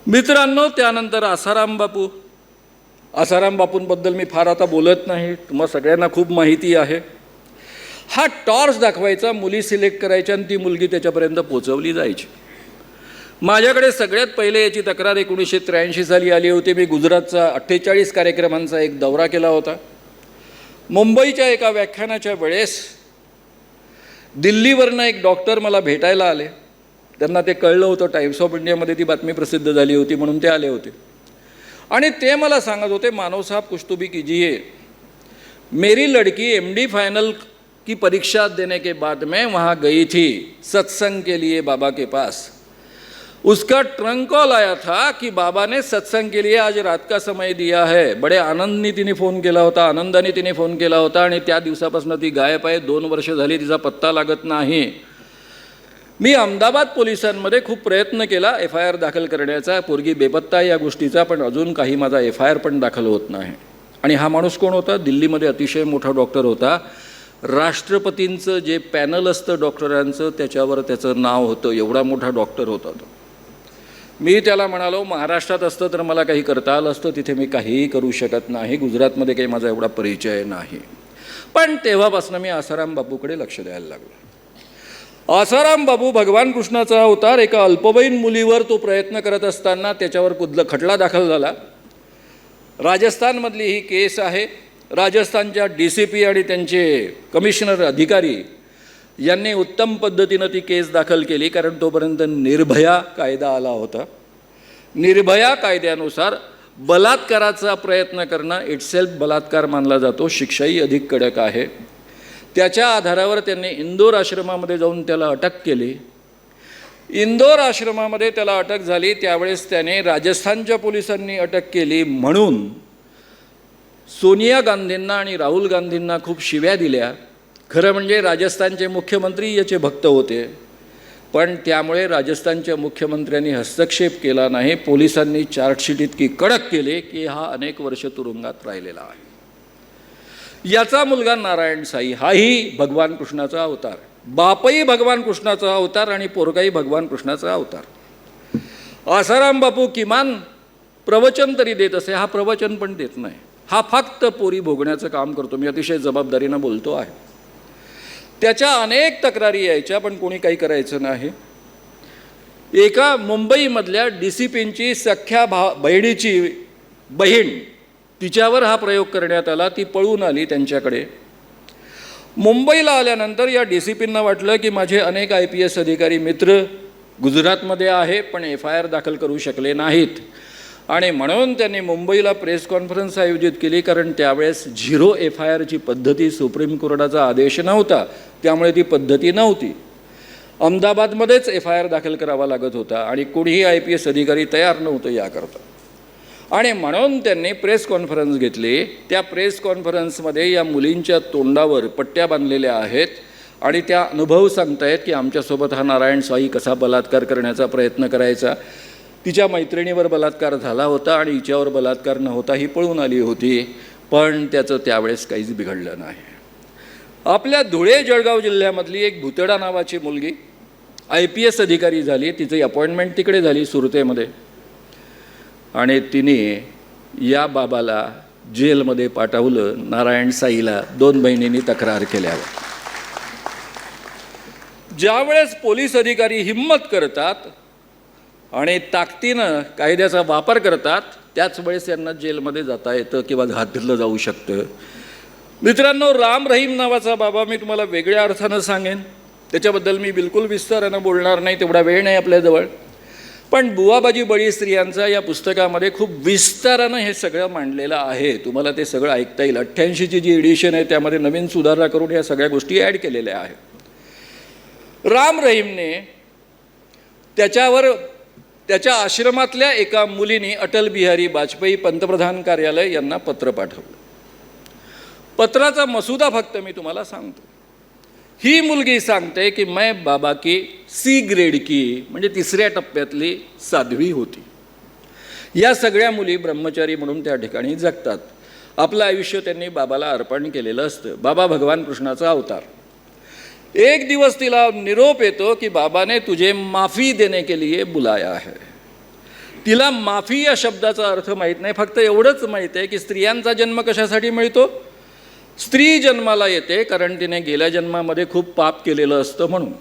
मित्रांनो, त्यानंतर आसाराम बापूंबद्दल मी फार आता बोलत नाही, तुम्हा सगळ्यांना खूप माहिती आहे. हा टॉर्च दाखवायचा, मुली सिलेक्ट करायच्या आणि ती मुलगी त्याच्यापर्यंत पोचवली जायची. माझ्याकडे सगळ्यात पहिले याची तक्रार 1983 साली आली होती. मी गुजरातचा 48 कार्यक्रमांचा एक दौरा केला होता. मुंबईच्या एका व्याख्यानाच्या वेळेस दिल्लीवरनं एक डॉक्टर मला भेटायला आले. त्यांना ते कळलं होतं, टाइम्स ऑफ इंडियामध्ये ती बातमी प्रसिद्ध झाली होती म्हणून ते आले होते. आणि ते मला सांगत होते, मानव साहब कुछ तो भी कीजिए, मेरी लड़की MD फाइनल की परीक्षा देने के बाद में वहाँ गई थी सत्संग के लिए बाबा के पास. उसका ट्रंक कॉल आया था कि बाबा ने सत्संग के लिए आज रात का समय दिया है. बड़े आनंदाने तिने फोन केला होता आणि त्या दिवसापासून ती गायब आहे. 2 वर्ष झाली, तिचा पत्ता लागत नाही. मी अहमदाबाद पोलिसांमध्ये खूप प्रयत्न केला FIR दाखल करण्याचा, पोरगी बेपत्ता या गोष्टीचा, पण अजून काही माझा FIR पण दाखल होत नाही. आणि हा माणूस कोण होता? दिल्लीमध्ये अतिशय मोठा डॉक्टर होता. राष्ट्रपतींचं जे पॅनल असतं डॉक्टरांचं, त्याच्यावर त्याचं नाव होतं. एवढा मोठा डॉक्टर होता तो. मी त्याला म्हणालो, महाराष्ट्रात असतं तर मला काही करता आलं असतं, तिथे मी काहीही करू शकत नाही. गुजरातमध्ये काही माझा एवढा परिचय नाही. पण तेव्हापासून मी आसाराम बापूकडे लक्ष द्यायला लागलो. आसाराम बापू भगवान कृष्णाचा अवतार. एका अल्पवयीन मुलीवर तो प्रयत्न करत असताना त्याच्यावर खटला दाखल झाला. राजस्थानमधली ही केस आहे. राजस्थानच्या DCP आणि त्यांचे कमिशनर अधिकारी यांनी उत्तम पद्धतीनं ती केस दाखल केली, कारण तोपर्यंत निर्भया कायदा आला होता. निर्भया कायद्यानुसार बलात्काराचा प्रयत्न करणं इटसेल्फ बलात्कार मानला जातो, शिक्षाही अधिक कडक आहे. त्याच्या आधारावर त्यांनी इंदोर आश्रमामध्ये जाऊन त्याला अटक केली. इंदोर आश्रमामध्ये त्याला अटक झाली त्यावेळेस त्याने राजस्थानच्या पोलिसांनी अटक केली म्हणून सोनिया गांधींना आणि राहुल गांधींना खूप शिव्या दिल्या. खरं म्हणजे राजस्थानचे मुख्यमंत्री याचे भक्त होते, पण त्यामुळे राजस्थानच्या मुख्यमंत्र्यांनी हस्तक्षेप केला नाही. पोलिसांनी चार्जशीट इतकी कडक केली की हा अनेक वर्ष तुरुंगात राहिलेला आहे. याचा मुलगा नारायण साई हाही भगवान कृष्णाचा अवतार. बापही भगवान कृष्णाचा अवतार आणि पोरगाही भगवान कृष्णाचा अवतार. आसाराम बापू किमान प्रवचन तरी देत असे. हा प्रवचन पण देत नाही. हा फक्त पोरी भोगण्याचं काम करतो. मी अतिशय जबाबदारीनं बोलतो आहे. त्याच्या अनेक तक्रारी यायच्या, पण कोणी काही करायचं नाही. एका मुंबईमधल्या DCPंची सख्या बहिणीची बहीण, तिच्यावर हा प्रयोग करण्यात आला. ती पळून आली त्यांच्याकडे. मुंबईला आल्यानंतर या DCPंना वाटलं की माझे अनेक IPS अधिकारी मित्र गुजरातमध्ये आहे, पण FIR दाखल करू शकले नाहीत. आणि म्हणून त्यांनी मुंबईला प्रेस कॉन्फरन्स आयोजित केली, कारण त्यावेळेस 0 FIRची पद्धती, सुप्रीम कोर्टाचा आदेश नव्हता, त्यामुळे ती पद्धती नव्हती. अहमदाबादमध्येच FIR दाखल करावा लागत होता आणि कोणीही IPS अधिकारी तयार नव्हतं याकरता. आणि म्हणून त्यांनी प्रेस कॉन्फरन्स घेतली. त्या प्रेस कॉन्फरन्समध्ये या मुलींच्या तोंडावर पट्ट्या बांधलेल्या आहेत आणि त्या अनुभव सांगतायत की आमच्यासोबत हा नारायण साई कसा बलात्कार करण्याचा प्रयत्न करायचा. तिच्या मैत्रिणीवर बलात्कार झाला होता आणि हिच्यावर बलात्कार नव्हता, ही पळून आली होती, पण त्याचं त्यावेळेस काहीच बिघडलं नाही. आपल्या धुळे जळगाव जिल्ह्यामधली एक भुतडा नावाची मुलगी IPS अधिकारी झाली. तिची अपॉइंटमेंट तिकडे झाली सुरतेमध्ये आणि तिने या बाबाला जेलमध्ये पाठवलं. नारायण साईला 2 बहिणींनी तक्रार केल्यावर ज्यावेळेस पोलीस अधिकारी हिम्मत करतात आणि ताकदीनं कायद्याचा वापर करतात, त्याच वेळेस यांना जेलमध्ये जाता येतं किंवा घातलं जाऊ शकतं. मित्रांनो, राम रहीम नावाचा बाबा मी तुम्हाला वेगळ्या अर्थानं सांगेन. त्याच्याबद्दल मी बिलकुल विस्तारानं बोलणार नाही, तेवढा वेळ नाही आपल्याजवळ. पण बुवाबाजी बळी स्त्रियांचा या पुस्तकामध्ये खूप विस्तारानं हे सगळं मांडलेलं आहे. तुम्हाला ते सगळं ऐकता येईल. 88ची जी एडिशन आहे त्यामध्ये नवीन सुधारणा करून या सगळ्या गोष्टी ॲड केलेल्या आहेत. राम रहीमने त्याच्या आश्रमातल्या एका मुलीने अटल बिहारी वाजपेयी पंतप्रधान कार्यालय यांना पत्र पाठवलं. पत्राचा मसुदा फक्त मी तुम्हाला सांगतो. ही मुलगी सांगते की मैं बाबा की C ग्रेड की, म्हणजे 3ऱ्या टप्प्यातली साध्वी होती. या सगळ्या मुली ब्रह्मचारी म्हणून त्या ठिकाणी जगतात. आपलं आयुष्य त्यांनी बाबाला अर्पण केलेलं असतं. बाबा भगवान कृष्णाचा अवतार. एक दिवस तिला निरोप येतो की बाबा ने तुझे माफ़ी देने के लिए बुलाया है. तिला माफी या शब्दाचा अर्थ माहीत नाही, फक्त एवढंच माहीत आहे की स्त्रियांचा जन्म कशासाठी मिळतो. स्त्री जन्माला येते कारण तिने गेल्या जन्मामध्ये खूप पाप केलेलं असतं म्हणून.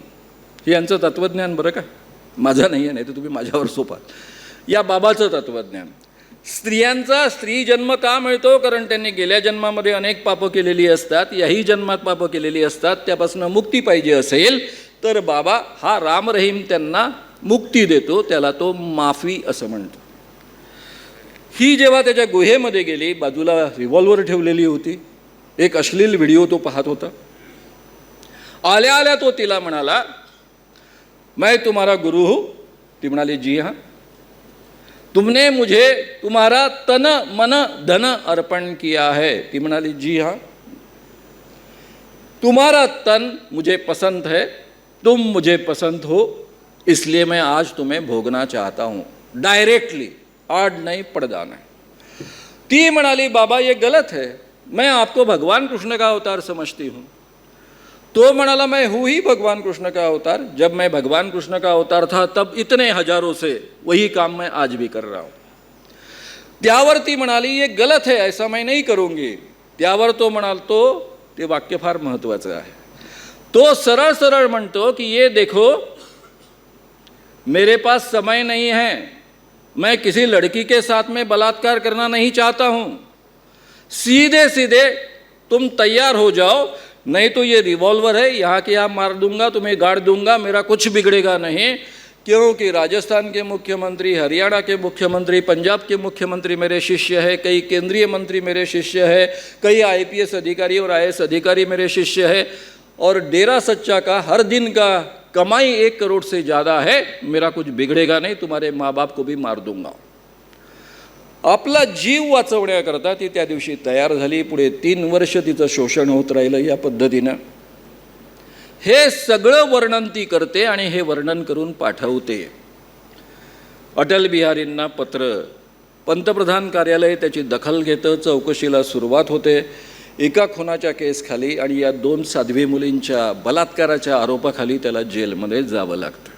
हे यांचं तत्त्वज्ञान बरं का, माझं नाही आहे, नाही तर तुम्ही माझ्यावर सोपाल. या बाबाचं तत्त्वज्ञान. स्त्रियांचा स्त्री जन्म का मिळतो, कारण त्यांनी गेल्या जन्मामध्ये अनेक पापं केलेली असतात, याही जन्मात पापं केलेली असतात, त्यापासून मुक्ती पाहिजे असेल तर बाबा हा राम रहीम त्यांना मुक्ती देतो, त्याला तो माफी असं म्हणतो. ही जेव्हा त्याच्या गुहेमध्ये गेली, बाजूला रिव्हॉल्वर ठेवलेली होती, एक अश्लील व्हिडिओ तो पाहत होता. आल्या आल्या तो तिला म्हणाला, मैं तुम्हारा गुरु हूँ. ती म्हणाली, जी हाँ. तुमने मुझे तुम्हारा तन मन धन अर्पण किया है. ती म्हणाली, जी हाँ. तुम्हारा तन मुझे पसंद है, तुम मुझे पसंद हो, इसलिए मैं आज तुम्हें भोगना चाहता हूँ. डायरेक्टली, आड नहीं पड़दा नहीं. ती म्हणाली, बाबा ये गलत है, मैं आपको भगवान कृष्ण का अवतार समझती हूँ. तो म्हणाला, मैं हूँ ही भगवान कृष्ण का अवतार. जब मैं भगवान कृष्ण का अवतार था तब इतने हजारों से वही काम मैं आज भी कर रहा हूँ. त्यावर ती म्हणाली, ये गलत है, ऐसा मैं नहीं करूँगी. त्यावर तो म्हणाल, तो ते वाक्य फार महत्त्वाचं आहे. तो सरळ सरळ म्हणतो की ये देखो, मेरे पास समय नहीं है, मैं किसी लड़की के साथ में बलात्कार करना नहीं चाहता हूँ. सीधे सीधे तुम तैयार हो जाओ, नहीं तो ये रिवॉल्वर है, यहाँ के यहाँ मार दूंगा, तुम्हें गाड़ दूंगा, मेरा कुछ बिगड़ेगा नहीं. क्योंकि राजस्थान के मुख्यमंत्री, हरियाणा के मुख्यमंत्री, पंजाब के मुख्यमंत्री मेरे शिष्य है, कई केंद्रीय मंत्री मेरे शिष्य है, कई IPS अधिकारी और IAS अधिकारी मेरे शिष्य है, और डेरा सच्चा का हर दिन का कमाई 1 करोड़ से ज़्यादा है, मेरा कुछ बिगड़ेगा नहीं, तुम्हारे माँ बाप को भी मार दूंगा. आपला जीव वाचवण्याकरता ती त्या दिवशी तयार झाली. पुढे 3 वर्ष तिचं शोषण होत राहिलं या पद्धतीनं. हे सगळं वर्णन ती करते आणि हे वर्णन करून पाठवते. अटल बिहारींना पत्र, पंतप्रधान कार्यालय त्याची दखल घेतं, चौकशीला सुरुवात होते. एका खुनाच्या केसखाली आणि या 2 साध्वी मुलींच्या बलात्काराच्या आरोपाखाली त्याला जेलमध्ये जावं लागतं.